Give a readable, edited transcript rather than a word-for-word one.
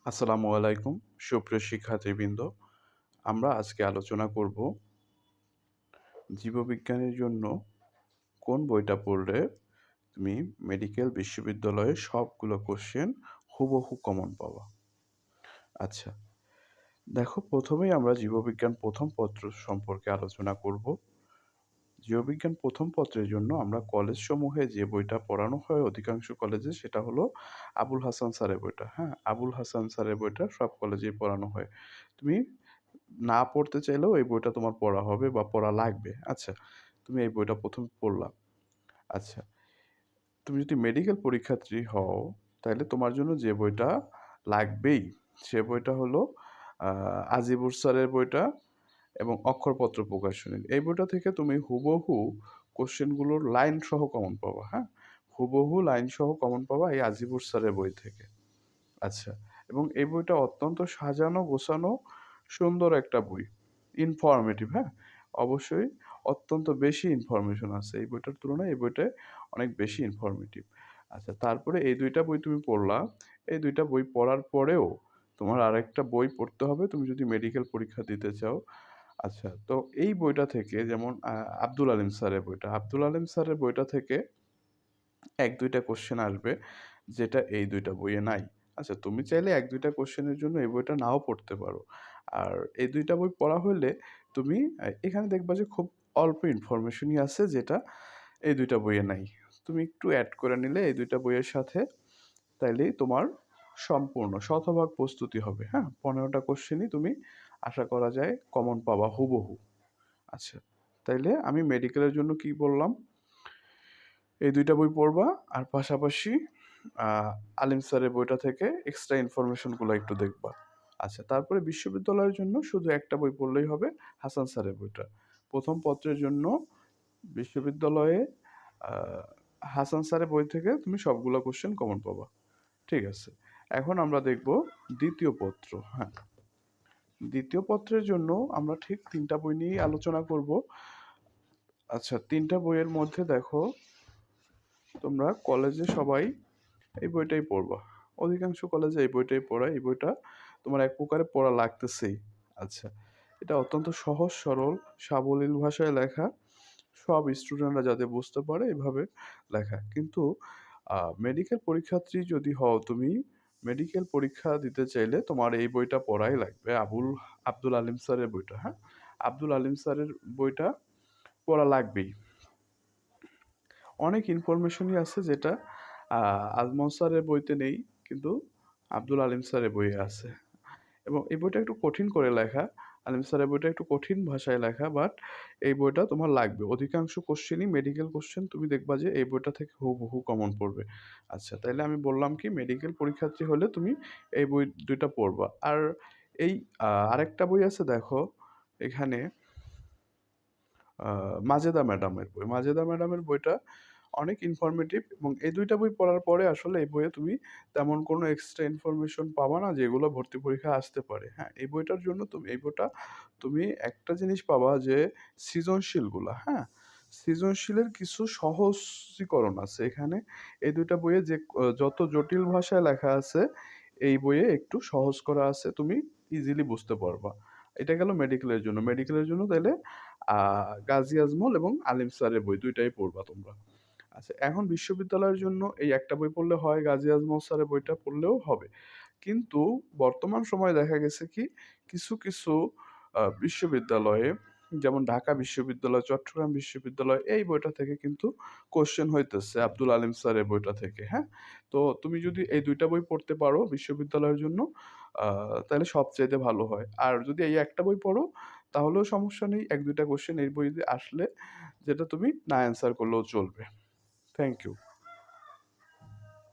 আসসালামু আলাইকুম সুপ্রিয় শিক্ষার্থীবৃন্দ। আমরা আজকে আলোচনা করব জীববিজ্ঞানের জন্য কোন বইটা পড়লে তুমি মেডিকেল বিশ্ববিদ্যালয়ে সবগুলো কোশ্চেন হুবহু কমন পাবা। আচ্ছা, দেখো প্রথমেই আমরা জীববিজ্ঞান প্রথম পত্র সম্পর্কে আলোচনা করব। জীববিজ্ঞান প্রথম পত্রের জন্য আমরা কলেজসমূহে যে বইটা পড়ানো হয় অধিকাংশ কলেজে সেটা হলো আবুল হাসান স্যারের বইটা। হ্যাঁ, আবুল হাসান স্যারের বইটা সব কলেজেই পড়ানো হয়। তুমি না পড়তে চাইলেও এই বইটা তোমার পড়া হবে বা পড়া লাগবে। আচ্ছা, তুমি এই বইটা ১ম পড়লা। আচ্ছা, তুমি যদি মেডিকেল পরীক্ষার্থী হও, তাইলে তোমার জন্য যে বইটা লাগবেই, সে বইটা হলো আজিবুর স্যারের বইটা এবং অক্ষরপত্র প্রকাশনী। এই বইটা থেকে তুমি হুবহু কোশ্চেনগুলোর লাইন সহ কমন পাবা, হ্যাঁ? হুবহু লাইন সহ কমন পাবা এই আজিবুর স্যারের বই থেকে। আচ্ছা, এবং এই বইটা অত্যন্ত সাজানো গোছানো সুন্দর একটা বই। ইনফরমেটিভ, হ্যাঁ? অবশ্যই অত্যন্ত বেশি ইনফরমেশন আছে। এই বইটার তুলনায় এই বইটায় অনেক বেশি ইনফরমেটিভ। আচ্ছা, তারপরে এই ২ টা বই তুমি পড়লা। এই ২ টা বই পড়ার পরেও তোমার আরেকটা বই পড়তে হবে তুমি যদি মেডিকেল পরীক্ষা দিতে চাও। আচ্ছা, তো এই বইটা থেকে যেমন আব্দুল আলিম স্যারের বইটা। আব্দুল আলিম স্যারের বইটা থেকে ১-২ টা কোয়েশ্চেন আসবে, যেটা এই ২ টা বইয়ে নাই। আচ্ছা, তুমি চাইলে ১-২ টা কোয়েশ্চেনের জন্য এই বইটা নাও পড়তে পারো। আর এই ২ টা বই পড়া হইলে তুমি এখানে দেখবা যে খুব অল্প ইনফরমেশনই আছে যেটা এই ২ টা বইয়ে নাই। তুমি একটু এড করে নিলে এই ২ টা বইয়ের সাথে, তাইলেই তোমার সম্পূর্ণ শতভাগ প্রস্তুতি হবে, হ্যাঁ? ১৫ টা কোয়েশ্চেনই তুমি আশা করা যায় কমন পাবা হুবহু। আচ্ছা, তাইলে আমি মেডিকেলের জন্য কি বললাম? এই ২ টা বই পড়বা আর পাশাপাশি আ আলিম স্যারের বইটা থেকে এক্সট্রা ইনফরমেশন গুলা একটু দেখবা। আচ্ছা, তারপরে বিশ্ববিদ্যালয়ের জন্য শুধু একটা বই পড়লেই হবে, হাসান স্যারের বইটা। ১ম পত্রের জন্য বিশ্ববিদ্যালয়ে আ হাসান স্যারের বই থেকে তুমি সবগুলা কোয়েশ্চেন কমন পাবা। ঠিক আছে। এখন আমরা দেখব ২য় পত্র। হ্যাঁ, ২য় পত্রের জন্য আমরা ঠিক ৩ টা বই নিয়েই আলোচনা করব। আচ্ছা, ৩ টা বইয়ের মধ্যে দেখো, তোমরা কলেজে সবাই এই বইটাই পড়বা। অধিকাংশ কলেজে এই বইটাই পড়ায়। এই বইটা তোমার এক প্রকারে পড়া লাগতেছেই। আচ্ছা, এটা অত্যন্ত সহজ সরল সাবলীল ভাষায় লেখা। সব স্টুডেন্টরা যাতে বুঝতে পারে এভাবে লেখা। কিন্তু মেডিকেল পরীক্ষার্থী যদি হও তুমি, মেডিকেল পরীক্ষা দিতে চাইলে তোমার এই বইটা পড়াই লাগবে। আব্দুল আলিম স্যারের বইটা, হ্যাঁ? আব্দুল আলিম স্যারের বইটা পড়া লাগবেই। অনেক ইনফরমেশনই আছে যেটা আজমল স্যারের বইতে নেই, কিন্তু আব্দুল আলিম স্যারের বইয়ে আছে। এবং এই বইটা একটু কঠিন করে লেখা। আলিম স্যারের বইটা একটু কঠিন ভাষায় লেখা, বাট এই বইটা তোমার লাগবে। অধিকাংশ কোশ্চেনই মেডিকেল কোশ্চেন তুমি দেখবা যে এই বইটা থেকে হুবহু কমন পড়বে। আচ্ছা, তাইলে আমি বললাম কি মেডিকেল পরীক্ষার্থী হলে তুমি এই বই ২ টা পড়বা। আর এই আরেকটা বই আছে দেখো এখানে, আ মাজেদা ম্যাডামের বই। মাজেদা ম্যাডামের বইটা অনেক ইনফরমেটিভ এবং এই ২ টা বই পড়ার পরে আসলে এই বইয়ে তুমি তেমন কোনো এক্সট্রা ইনফরমেশন পাবা না যেগুলো ভর্তি পরীক্ষায় আসতে পারে। হ্যাঁ? এই বইটার জন্য এই বইটা তুমি একটা জিনিস পাবা যে সৃজনশীলগুলা, হ্যাঁ? সৃজনশীলের কিছু সহজীকরণ আছে এখানে। এই ২ টা বইয়ে যে যত জটিল ভাষায় লেখা আছে, এই বইয়ে একটু সহজ করা আছে। তুমি ইজিলি বুঝতে পারবা। এটা গেল মেডিকেলের জন্য। মেডিকেলের জন্য তাইলে আ গাজী আজমল এবং আলিম স্যারের বই ২ টাই পড়বা তোমরা। আচ্ছা, এখন বিশ্ববিদ্যালয়ের জন্য এই একটা বই পড়লে হয়, গাজী আজমল স্যারের বইটা পড়লেও হবে। কিন্তু বর্তমান সময়ে দেখা গেছে কি কিছু বিশ্ববিদ্যালয়ে, যেমন ঢাকা বিশ্ববিদ্যালয়, চট্টগ্রাম বিশ্ববিদ্যালয় এই বইটা থেকে কিন্তু কোয়েশ্চেন হইতেছে আব্দুল আলিম স্যারের বইটা থেকে, হ্যাঁ? তো তুমি যদি এই ২ টা বই পড়তে পারো বিশ্ববিদ্যালয়ের জন্য তাহলে সবচাইতে ভালো হয়। আর যদি এই একটা বই পড়ো তাহলেও সমস্যা নেই। ১-২ টা কোয়েশ্চেন এই বইতে আসলে যেটা তুমি না অ্যান্সার করলেও চলবে। Thank you.